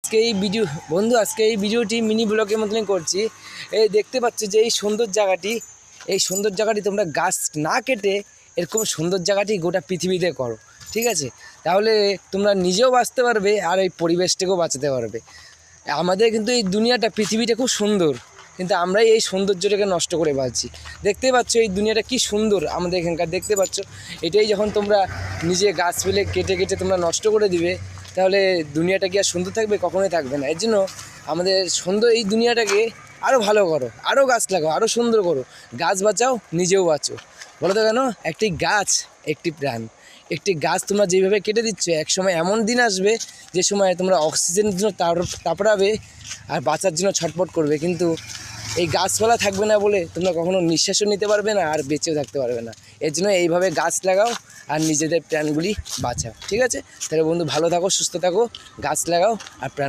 আজকে এই ভিডিওটি মিনি ব্লগের মতনই করছি। এই দেখতে পাচ্ছ যে এই সুন্দর জায়গাটি তোমরা গাছ না কেটে এরকম সুন্দর জায়গাটি গোটা পৃথিবীতে করো, ঠিক আছে? তাহলে তোমরা নিজেও বাঁচতে পারবে আর এই পরিবেশটাকেও বাঁচাতে পারবে। আমাদের কিন্তু এই দুনিয়াটা পৃথিবীটা খুব সুন্দর, কিন্তু আমরাই এই সৌন্দর্যটাকে নষ্ট করে পাচ্ছি। দেখতে পাচ্ছ এই দুনিয়াটা কি সুন্দর আমাদের এখানকার, দেখতে পাচ্ছ। এটাই যখন তোমরা নিজে গাছ পেলে কেটে তোমরা নষ্ট করে দিবে, তাহলে দুনিয়াটা কি আর সুন্দর থাকবে? কখনোই থাকবে না। এর জন্য আমাদের সুন্দর এই দুনিয়াটাকে আরও ভালো করো, আরও গাছ লাগাও, আরও সুন্দর করো। গাছ বাঁচাও, নিজেও বাঁচো। বলো তো কেন? একটি গাছ একটি প্রাণ। একটি গাছ তোমরা যেভাবে কেটে দিচ্ছ, এক সময় এমন দিন আসবে যে সময় তোমরা অক্সিজেনের জন্য তাপড়াবে আর বাঁচার জন্য ছটফট করবে, কিন্তু এই গাছপালা থাকবে না বলে তোমরা কখনো নিঃশ্বাসও নিতে পারবে না আর বেঁচেও থাকতে পারবে না। এর জন্য এইভাবে গাছ লাগাও আর নিজেদের প্রাণগুলি বাঁচাও, ঠিক আছে? তাহলে বন্ধু, ভালো থাকো, সুস্থ থাকো, গাছ লাগাও আর প্রাণ